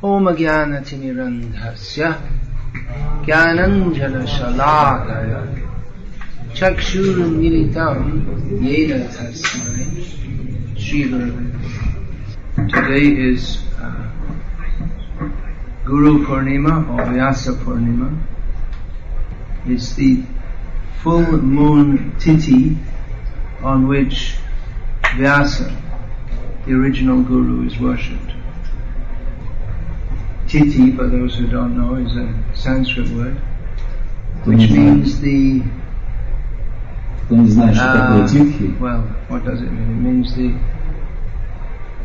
Om Jnanatirmirandhasya Jnananjana Shalakaya Chakshurmilitam Yena Tasmai Shri Gurave. Today is Guru Purnima or Vyasa Purnima. It's the full moon Tithi on which Vyasa, the original Guru, is worshipped. Tithi, for those who don't know, is a Sanskrit word which means the well, what does it mean? It means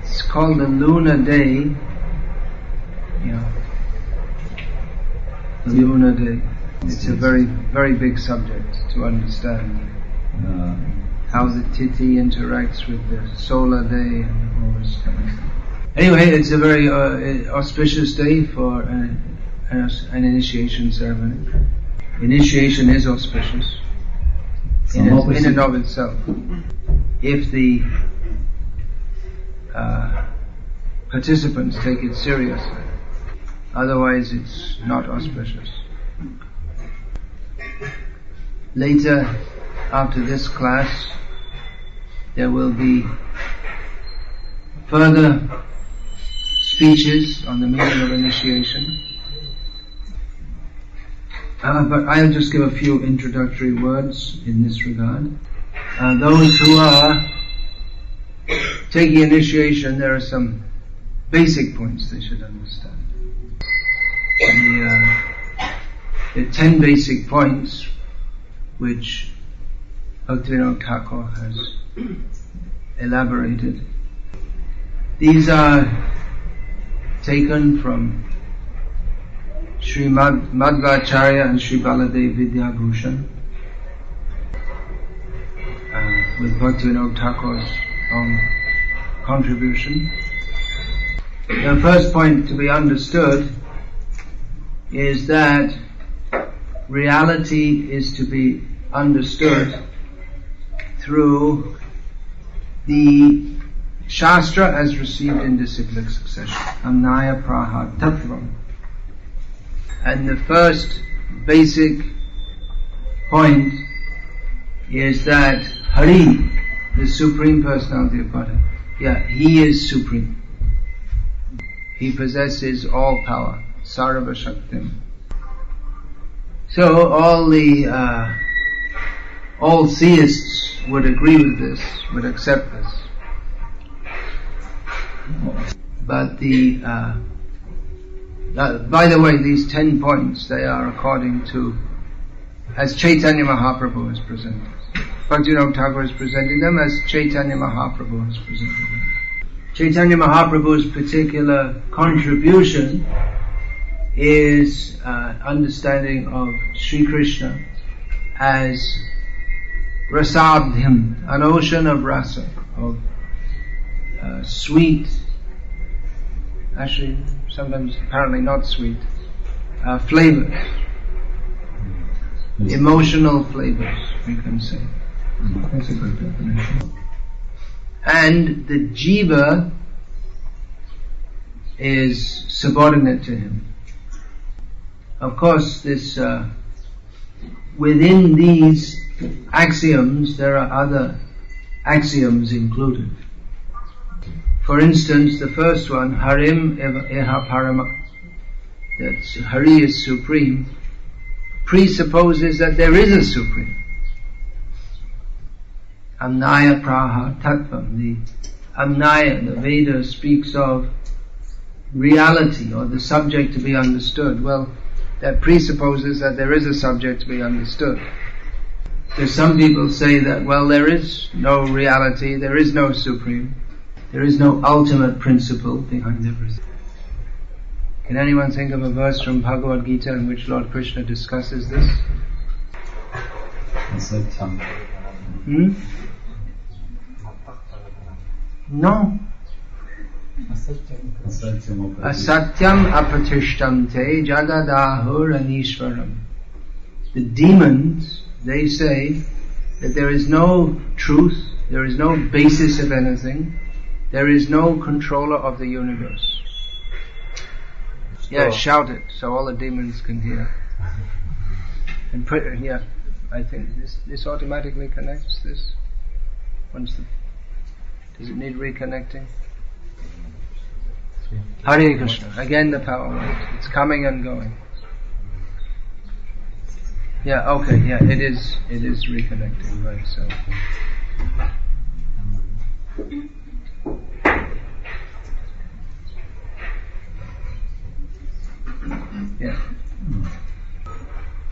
it's called the lunar day. The lunar day. It's a very, very big subject to understand. How the Tithi interacts with the solar day and all this kind of stuff. Anyway, it's a very auspicious day for an initiation ceremony. Initiation is auspicious in and of itself, if the participants take it seriously. Otherwise, it's not auspicious. Later, after this class, there will be further speeches on the meaning of initiation. But I'll just give a few introductory words in this regard. Those who are taking initiation, there are some basic points they should understand. The 10 basic points which Bhakti Thakur has elaborated. These are taken from Sri Madhvacharya and Sri Baladev Vidyabhushan with Bhakti Thakur's own contribution. The first point to be understood is that reality is to be understood through the Shastra as received in disciplic succession. Amnaya Praha Tattvam. And the first basic point is that Hari, the Supreme Personality of Godhead, He is supreme. He possesses all power, Sarva Shaktim. So all theists would agree with this, would accept this. But by the way, these 10 points, they are according to, as Chaitanya Mahaprabhu has presented. Bhaktivinoda Thakur is presenting them as Chaitanya Mahaprabhu has presented them. Chaitanya Mahaprabhu's particular contribution is understanding of Sri Krishna as Rasabdhim, an ocean of rasa, of sweet, actually sometimes apparently not sweet, flavors, emotional flavors, we can say. That's a good definition. And the jiva is subordinate to him. Of course, this within these axioms there are other axioms included. For instance, the first one, Harim Eha Parama, that Hari is supreme, presupposes that there is a supreme. Amnaya Praha Tattvam, the Amnaya, the Veda speaks of reality or the subject to be understood. Well, that presupposes that there is a subject to be understood. There's some people say that, well, there is no reality, there is no supreme, there is no ultimate principle behind everything. Can anyone think of a verse from Bhagavad Gita in which Lord Krishna discusses this? No. Asatyam apatishtamte jagadahur anishwaram. The demons, they say that there is no truth, there is no basis of anything, there is no controller of the universe. Yeah, shout it so all the demons can hear. And put I think this automatically connects this. Does it need reconnecting? Hare Krishna. Again the power light. It's coming and going. Yeah, okay, yeah, it is reconnecting, right, so. Yeah.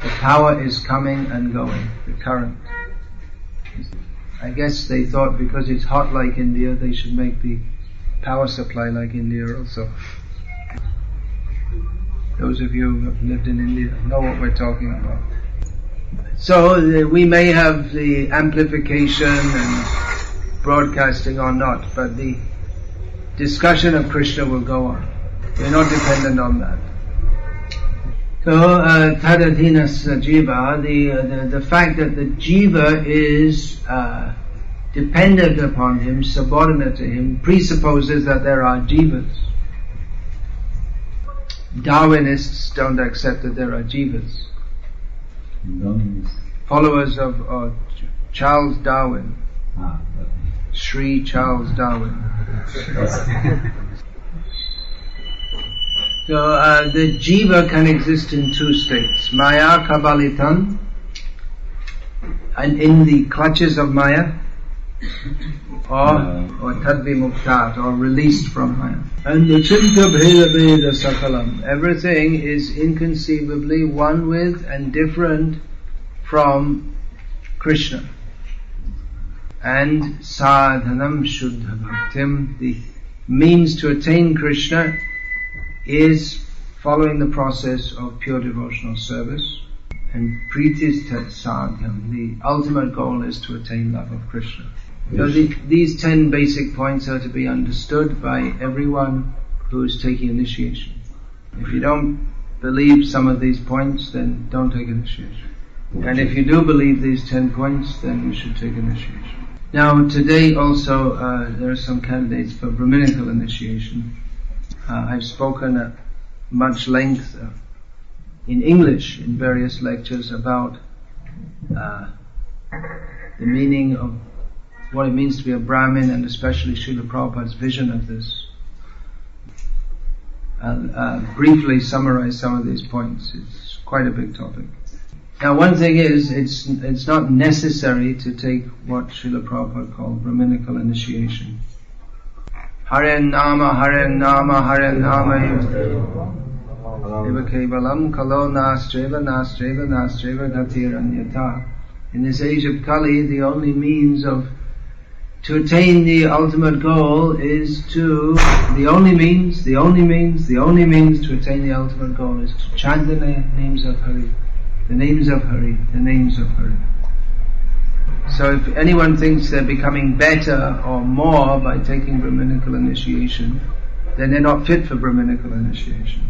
The power is coming and going, the current. I guess they thought because it's hot like India, they should make the power supply like India also. Those of you who have lived in India know what we're talking about. So we may have the amplification and broadcasting or not, but the discussion of Krishna will go on. We're not dependent on that. So, tadadhinas jiva, the fact that the jiva is dependent upon him, subordinate to him, presupposes that there are jivas. Darwinists don't accept that there are jivas. Followers of Charles Darwin, Sri Charles Darwin. So the jiva can exist in two states: Maya kabalitan, and in the clutches of Maya, or tadvimuktat, or released from Maya. And the chinta bheda bheda sakalam. Everything is inconceivably one with and different from Krishna. And sadhanam shuddha bhaktim, the means to attain Krishna is following the process of pure devotional service. And pritis tat sadhyam, the ultimate goal is to attain love of Krishna. So these 10 basic points are to be understood by everyone who is taking initiation. If you don't believe some of these points, then don't take initiation. And if you do believe these 10 points, then you should take initiation. Now today also there are some candidates for Brahminical initiation. I've spoken at much length in English in various lectures about the meaning of what it means to be a Brahmin, and especially Srila Prabhupada's vision of this. I'll briefly summarize some of these points. It's quite a big topic. Now one thing is, it's not necessary to take what Srila Prabhupada called Brahminical initiation. Hare Nama, Hare Nama, Hare Nama Eva Kevalam Kalo Nastreva Nastreva Nastreva Gatiranyata. In this age of Kali, the only means to attain the ultimate goal is to, the only means to attain the ultimate goal is to chant the names of Hari. The names of Hari, the names of Hari. So if anyone thinks they're becoming better or more by taking Brahminical initiation, then they're not fit for Brahminical initiation.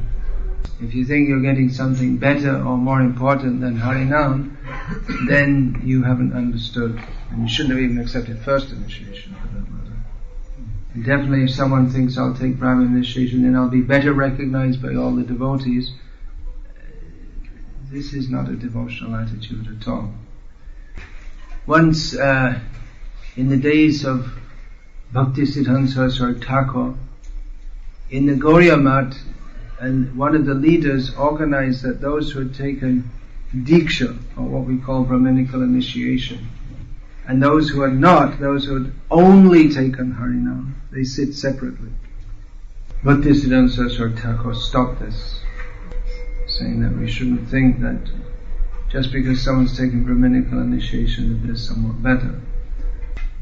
If you think you're getting something better or more important than Harinam, then you haven't understood. And you shouldn't have even accepted first initiation for that matter. And definitely if someone thinks I'll take Brahmin initiation, then I'll be better recognized by all the devotees. This is not a devotional attitude at all. Once, in the days of Bhakti Siddhanta Saraswati Thakur, in the Gauriya Math, and one of the leaders organized that those who had taken Diksha, or what we call Brahminical initiation, and those who had not, those who had only taken Harinam, they sit separately. Bhakti Siddhanta Saraswati Thakur stopped this, saying that we shouldn't think that just because someone's taken Brahminical initiation that they're somewhat better.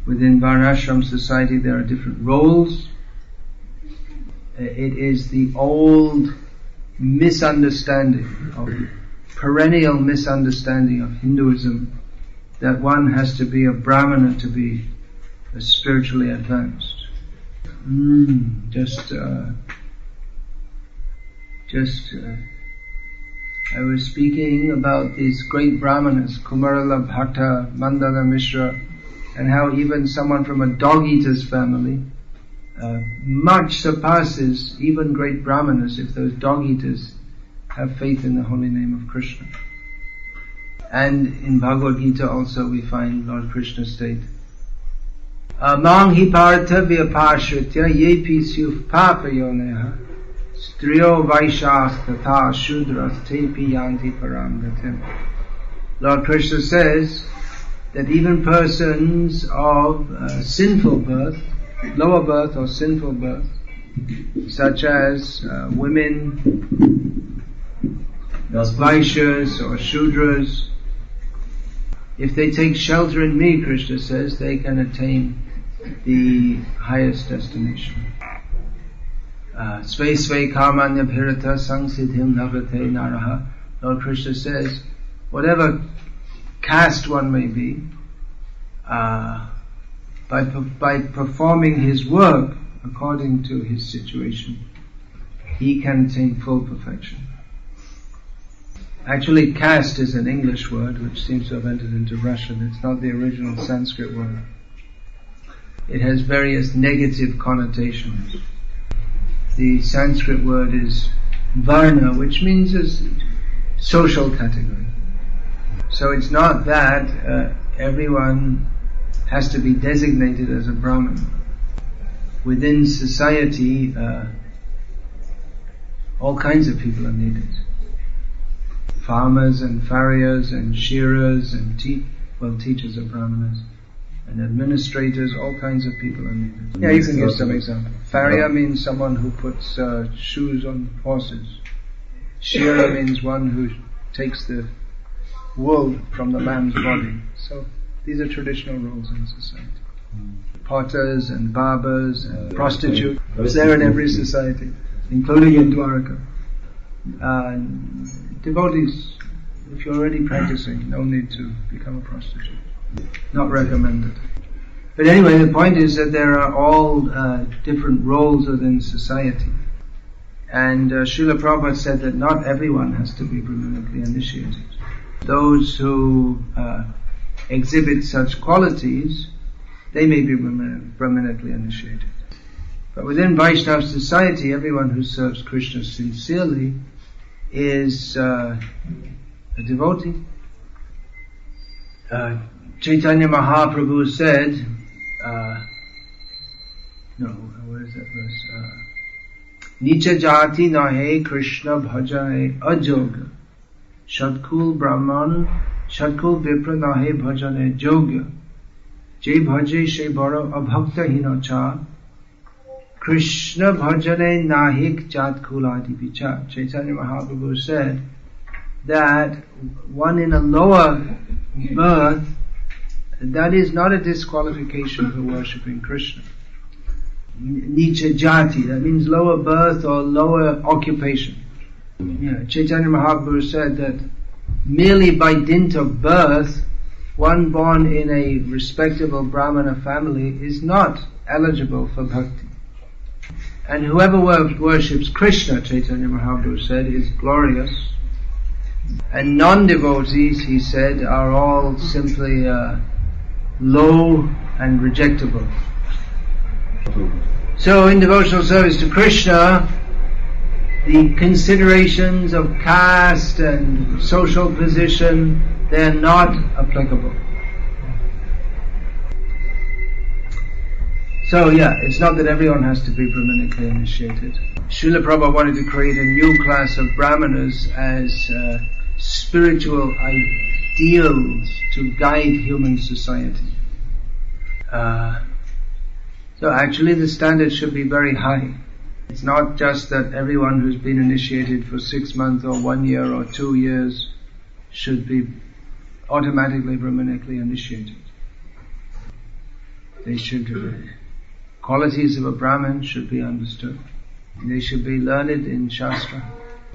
Within Varnashram society there are different roles. It is the old perennial misunderstanding of Hinduism that one has to be a Brahmana to be spiritually advanced. I was speaking about these great Brahmanas, Kumarala Bhatta, Mandala Mishra, and how even someone from a dog-eater's family much surpasses even great brahmanas if those dog-eaters have faith in the holy name of Krishna. And in Bhagavad Gita also we find Lord Krishna state, Mang hi partha vyapashritya yepi syuf papayoneha striyo vaishas tatha shudras tepi yanti param gatim. Lord Krishna says that even persons of sinful birth, lower birth or sinful birth, such as women, Vaishyas or Shudras, if they take shelter in me, Krishna says, they can attain the highest destination. Sve sve kamanya bhirata sangsiddhim navate naraha. Lord Krishna says, whatever caste one may be, by performing his work according to his situation, he can attain full perfection. Actually, caste is an English word which seems to have entered into Russian. It's not the original Sanskrit word. It has various negative connotations. The Sanskrit word is varna, which means a social category. So it's not that everyone has to be designated as a Brahmin. Within society, all kinds of people are needed. Farmers and farriers and shearers and teachers of brahmanas and administrators, all kinds of people are needed. Yeah, you can give some example. Farrier means someone who puts shoes on horses. Shearer means one who takes the wool from the man's body. So these are traditional roles in society. Potters and barbers and prostitutes, it's there in every society, including in Dwaraka. Devotees, if you're already practicing, no need to become a prostitute. Not recommended. But anyway, the point is that there are all different roles within society. And Srila Prabhupada said that not everyone has to be Brahmanically initiated. Those who exhibit such qualities, they may be Brahmanically initiated. But within Vaishnava society, everyone who serves Krishna sincerely is a devotee. Chaitanya Mahaprabhu said, where is that verse? Nicha jati nahe Krishna bhajane ajoga. Shadkul Brahman, Shadkul Vipra nahe bhajane jogya. Je bhaje she baro abhakta hinacha. Krishna bhajane nahik jat kuladi vicha. Chaitanya Mahaprabhu said that one in a lower birth, that is not a disqualification for worshipping Krishna. Nicha jati, that means lower birth or lower occupation. Yeah, Chaitanya Mahaprabhu said that merely by dint of birth, one born in a respectable Brahmana family is not eligible for bhakti. And whoever worships Krishna, Chaitanya Mahaprabhu said, is glorious. And non-devotees, he said, are all simply low and rejectable. So in devotional service to Krishna, the considerations of caste and social position, they are not applicable. So yeah, it's not that everyone has to be Brahmanically initiated. Srila Prabhupada wanted to create a new class of Brahmanas as spiritual ideals to guide human society. So actually the standard should be very high. It's not just that everyone who's been initiated for 6 months or 1 year or 2 years should be automatically Brahmanically initiated. They should, qualities of a Brahmin should be understood. They should be learned in Shastra.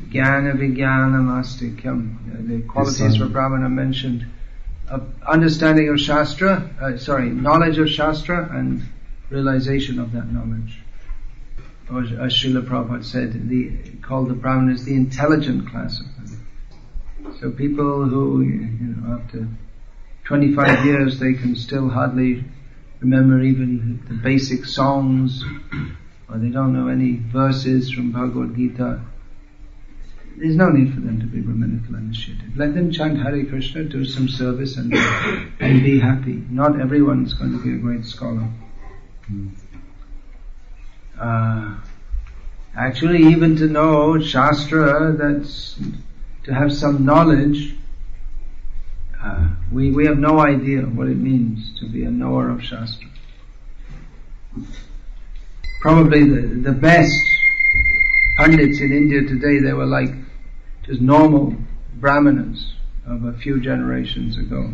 Jnana vijnanam astikyam. The qualities of a Brahmin are mentioned. Understanding of Shastra, knowledge of Shastra and realization of that knowledge. Or as Srila Prabhupada said, called the Brahmanas the intelligent class of them. So people who, after 25 years they can still hardly remember even the basic songs, or they don't know any verses from Bhagavad Gita, there's no need for them to be Brahminical initiated. Let them chant Hare Krishna, do some service and be happy. Not everyone's going to be a great scholar. Actually, even to know Shastra, that's to have some knowledge, we have no idea what it means to be a knower of Shastra. Probably the best Pandits in India today, they were like just normal Brahmanas of a few generations ago.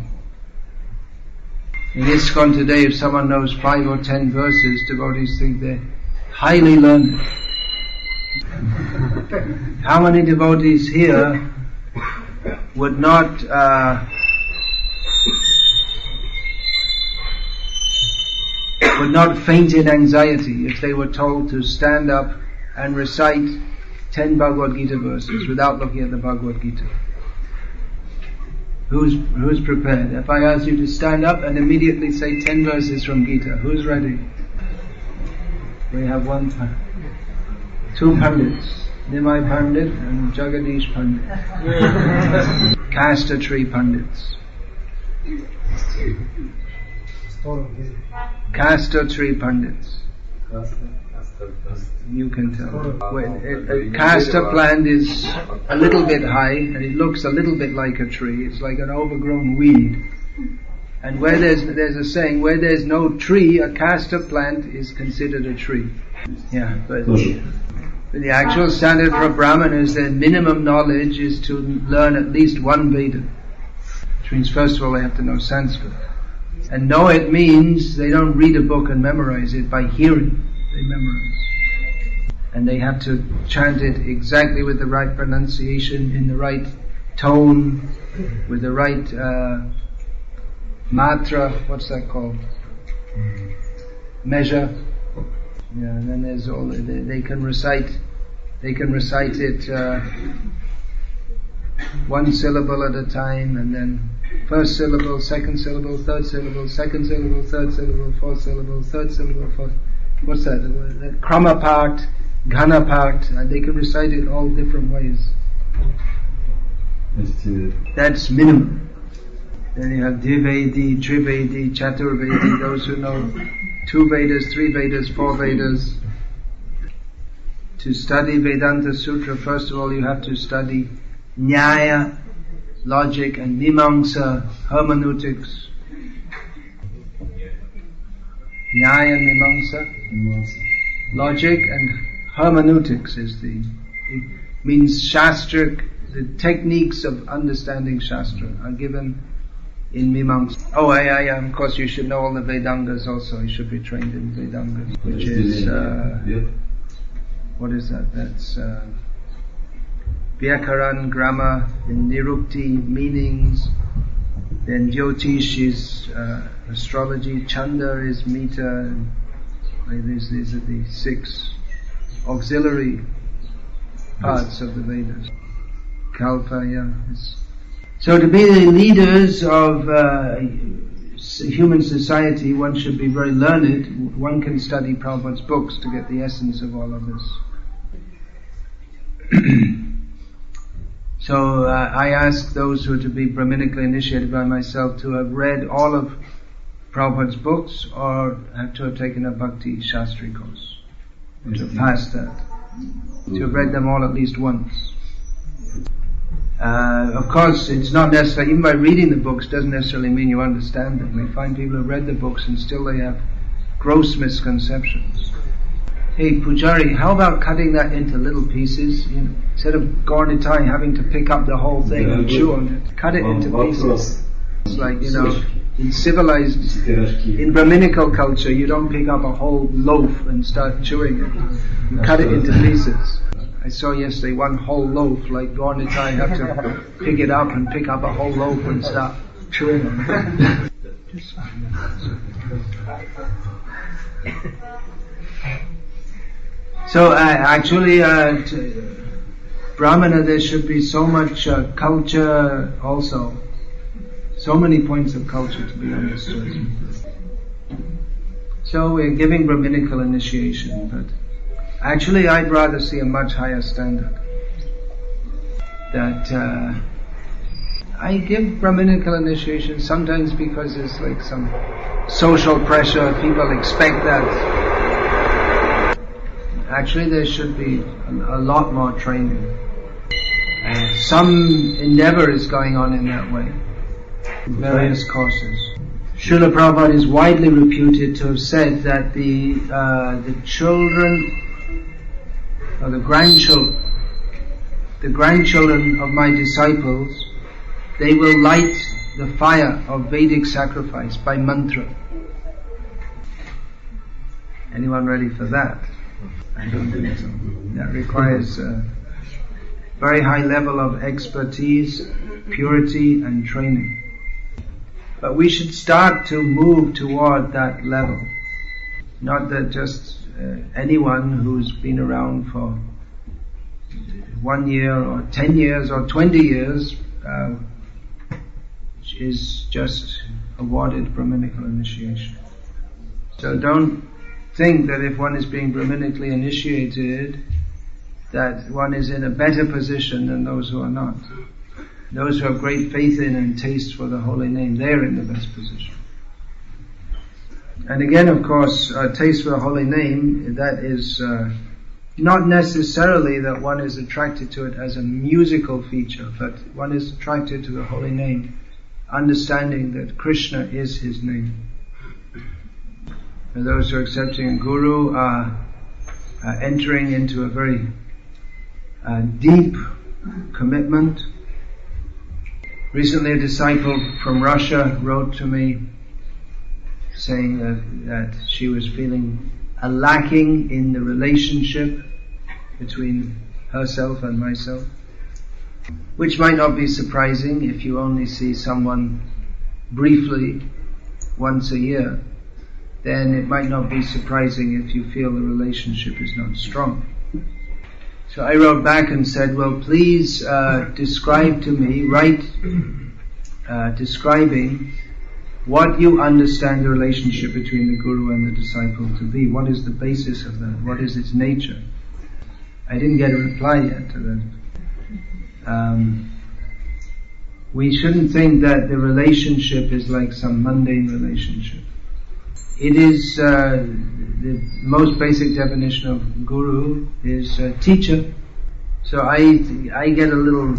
In ISKCON today, if someone knows 5 or 10 verses, devotees think they're highly learned. How many devotees here would not faint in anxiety if they were told to stand up and recite 10 Bhagavad Gita verses without looking at the Bhagavad Gita? Who's prepared? If I ask you to stand up and immediately say 10 verses from Gita, who's ready? We have two Pandits, Nimai Pandit and Jagadish Pandit. Caster tree Pandits. Caster tree Pandits. You can tell. A castor plant is a little bit high and it looks a little bit like a tree. It's like an overgrown weed. And where there's a saying, where there's no tree, a castor plant is considered a tree. Yeah, but the actual standard for a Brahman is their minimum knowledge is to learn at least one Veda. Which means first of all they have to know Sanskrit. And know it means they don't read a book and memorize it. By hearing, they memorize. And they have to chant it exactly with the right pronunciation, in the right tone, with the right matra, what's that called? Measure. Yeah, and then there's all, they can recite it one syllable at a time, and then first syllable, second syllable, third syllable, second syllable, third syllable, fourth syllable, third syllable, fourth. What's that? The krama part, ghana part, and they can recite it all different ways. That's minimum. Then you have Dvivedi, Trivedi, Chaturvedi, those who know 2 Vedas, 3 Vedas, 4 Vedas. To study Vedanta Sutra, first of all you have to study Nyaya, logic, and Mimamsa, hermeneutics. Nyaya, Mimamsa, logic, and hermeneutics it means Shastra. The techniques of understanding Shastra are given in Mimamsa. Of course you should know all the Vedangas also. You should be trained in Vedangas, which is, what is that? That's Vyakaran, grammar, then Nirukti, meanings, then Jyotish is astrology, Chanda is meter, these are the 6 auxiliary parts of the Vedas. Kalpa, So to be the leaders of human society, one should be very learned. One can study Prabhupada's books to get the essence of all of this. So I ask those who are to be Brahminically initiated by myself to have read all of Prabhupada's books or have to have taken a Bhakti Shastri course. To have passed that. To have read them all at least once. Of course, it's not necessary, even by reading the books doesn't necessarily mean you understand them. We find people who read the books and still they have gross misconceptions. Hey Pujari, how about cutting that into little pieces? You know, instead of Gaurnitai having to pick up the whole thing and chew on it, cut it into pieces. It's like, in civilized, in Brahminical culture, you don't pick up a whole loaf and start chewing it. You cut it into pieces. I saw yesterday one whole loaf, like Gaurnitai have to pick it up and pick up a whole loaf and start chewing on it. So actually, Brahmana, there should be so much culture also. So many points of culture to be understood. So we're giving Brahminical initiation, but actually I'd rather see a much higher standard. That I give Brahminical initiation sometimes because it's like some social pressure, people expect that. Actually there should be a lot more training. Some endeavor is going on in that way, in various courses. Srila Prabhupada is widely reputed to have said that the children, or the grandchildren of my disciples, they will light the fire of Vedic sacrifice by mantra. Anyone ready for that? I don't think so. That requires a very high level of expertise, purity and training. But we should start to move toward that level. Not that just anyone who's been around for 1 year or 10 years or 20 years is just awarded Brahminical initiation. So don't think that if one is being Brahminically initiated, that one is in a better position than those who are not. Those who have great faith in and taste for the holy name, they're in the best position. And again, of course, taste for the holy name, that is not necessarily that one is attracted to it as a musical feature, but one is attracted to the holy name, understanding that Krishna is his name. And those who are accepting Guru are entering into a very deep commitment. Recently a disciple from Russia wrote to me saying that she was feeling a lacking in the relationship between herself and myself, which might not be surprising if you only see someone briefly once a year. Then it might not be surprising if you feel the relationship is not strong. So I wrote back and said, well, please describe to me, write describing what you understand the relationship between the Guru and the disciple to be. What is the basis of that? What is its nature? I didn't get a reply yet to that. We shouldn't think that the relationship is like some mundane relationship. It is, the most basic definition of Guru is teacher. So I get a little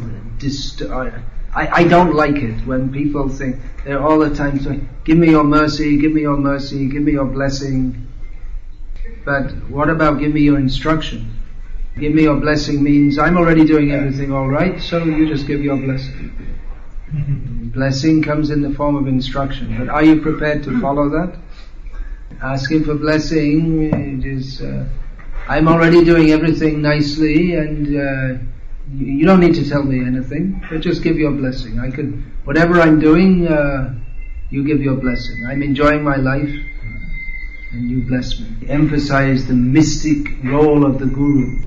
I don't like it when people think, they're all the time saying, give me your mercy, give me your mercy, give me your blessing. But what about give me your instruction? Give me your blessing means I'm already doing everything all right, so you just give your blessing. Blessing comes in the form of instruction, but are you prepared to follow that? Asking for blessing, it is, I'm already doing everything nicely and you don't need to tell me anything, but just give your blessing. Whatever I'm doing, you give your blessing. I'm enjoying my life and you bless me. Emphasize the mystic role of the Guru.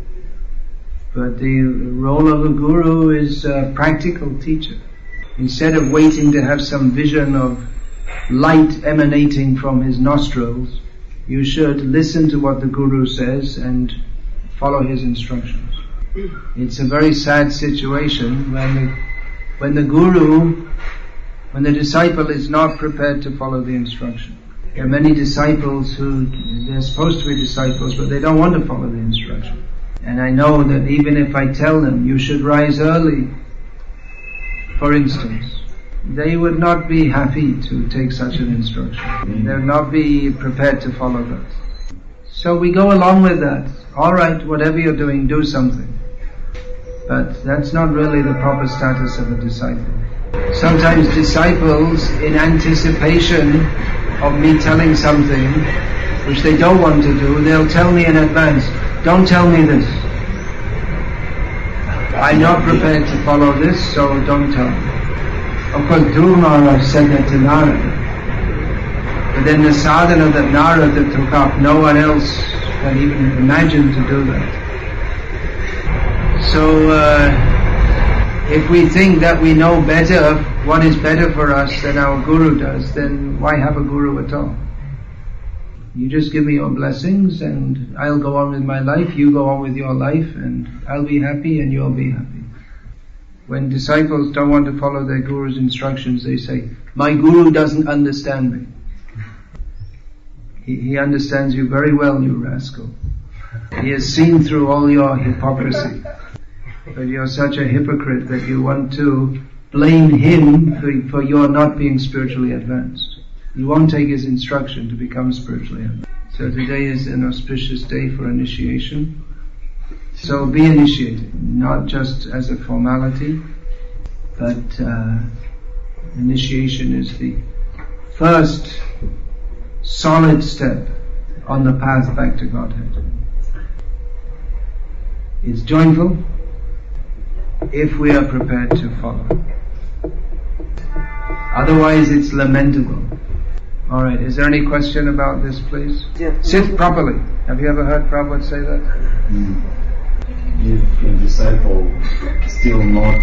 But the role of a Guru is a practical teacher. Instead of waiting to have some vision of light emanating from his nostrils, you should listen to what the Guru says and follow his instructions. It's a very sad situation when the disciple is not prepared to follow the instruction. There are many disciples who, they're supposed to be disciples, but they don't want to follow the instruction. And I know that even if I tell them, you should rise early, for instance, they would not be happy to take such an instruction. They would not be prepared to follow that. So we go along with that. Alright, whatever you're doing, do something. But that's not really the proper status of a disciple. Sometimes disciples, in anticipation of me telling something which they don't want to do, they'll tell me in advance, don't tell me this. I'm not prepared to follow this, so don't tell me. Of course, Dhruva Maharaj said that to Narada. But then the sadhana that Narada took up, no one else can even imagine to do that. So, if we think that we know better, what is better for us than our Guru does, then why have a Guru at all? You just give me your blessings and I'll go on with my life, you go on with your life, and I'll be happy and you'll be happy. When disciples don't want to follow their guru's instructions, they say, my guru doesn't understand me. He understands you very well, you rascal. He has seen through all your hypocrisy. But you're such a hypocrite that you want to blame him for your not being spiritually advanced. You won't take his instruction to become spiritually advanced. So today is an auspicious day for initiation. So be initiated, not just as a formality, but initiation is the first solid step on the path back to Godhead. It's joyful if we are prepared to follow. Otherwise it's lamentable. Alright, is there any question about this, please? Yeah. Sit properly. Have you ever heard Prabhupada say that? If a disciple still not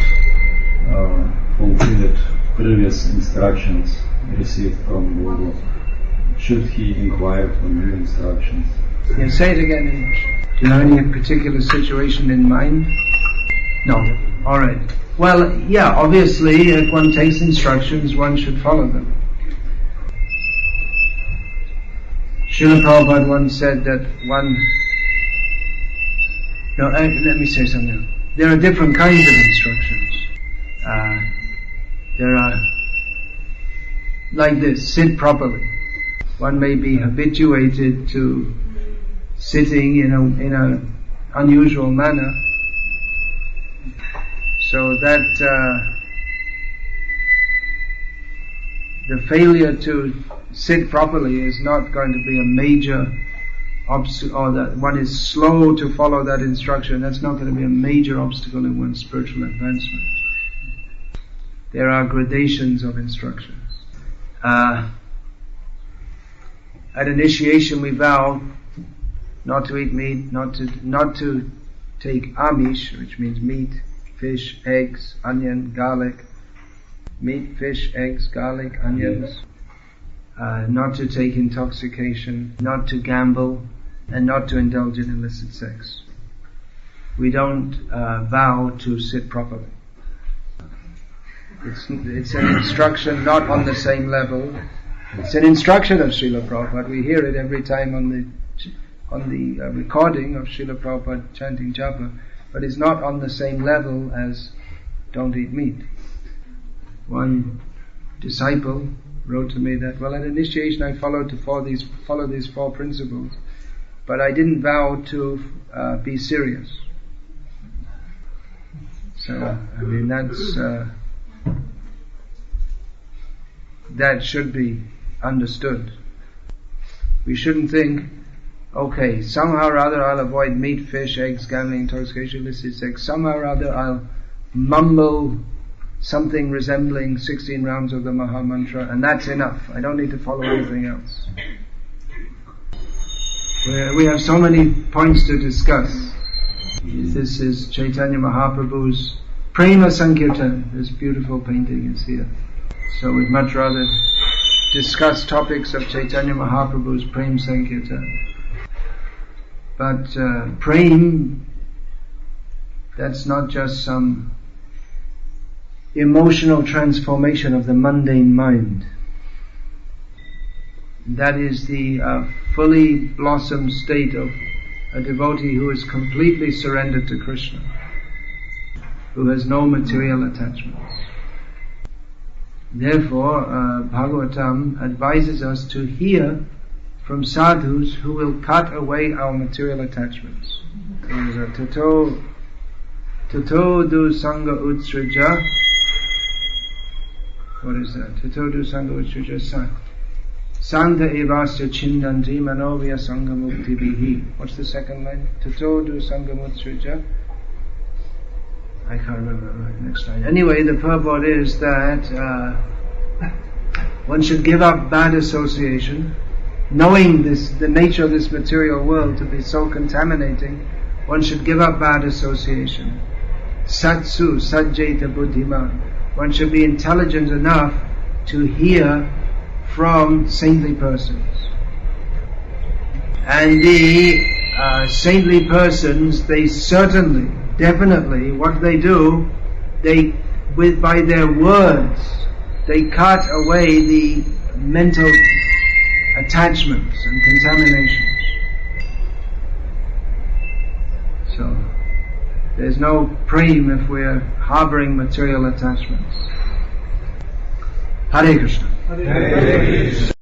fulfilled previous instructions received from Guru, should he inquire for new instructions? Yeah, say it again in English. Do you have any particular situation in mind? No. Alright. Well, yeah, obviously, if one takes instructions, one should follow them. Srila Prabhupada once said that let me say something else. There are different kinds of instructions. There are, like this, sit properly. One may be habituated to sitting in an unusual manner, so that the failure to sit properly is not going to be a major obstacle, or that one is slow to follow that instruction. That's not going to be a major obstacle in one's spiritual advancement. There are gradations of instructions. At initiation we vow not to eat meat, not to take amish, which means meat, fish, eggs, onion, garlic. Meat, fish, eggs, garlic, onions. Not to take intoxication, not to gamble, and not to indulge in illicit sex. We don't vow to sit properly. It's an instruction not on the same level. It's an instruction of Srila Prabhupada. We hear it every time on the recording of Srila Prabhupada chanting japa, but it's not on the same level as don't eat meat. One disciple wrote to me that, well, at initiation I follow these 4 principles, but I didn't vow to be serious. So, I mean, that should be understood. We shouldn't think, okay, somehow or other I'll avoid meat, fish, eggs, gambling, intoxication, illicit sex. Somehow or other I'll mumble something resembling 16 rounds of the Maha Mantra, and that's enough. I don't need to follow anything else. We have so many points to discuss. This is Chaitanya Mahaprabhu's Prema Sankirtan. This beautiful painting is here. So we'd much rather discuss topics of Chaitanya Mahaprabhu's Prema Sankirtan. But Prem, that's not just some emotional transformation of the mundane mind. That is the fully blossomed state of a devotee who is completely surrendered to Krishna, who has no material attachments. Therefore, Bhagavatam advises us to hear from sadhus who will cut away our material attachments. There is a tato du sangha utsrija. What is that? Tato du sangha utsrija santa evasya chindanti manovya sangha mukti bihi. What's the second line? Tato du sangha utsrija. I can't remember right next line. Anyway, the purport is that one should give up bad association. Knowing the nature of this material world to be so contaminating, one should give up bad association. Satsu sajjeta buddhiman. One should be intelligent enough to hear from saintly persons. And the saintly persons, they certainly, definitely, what they do, by their words, they cut away the mental attachments and contaminations. So, there's no prem if we're harboring material attachments. Hare Krishna. Hare Krishna.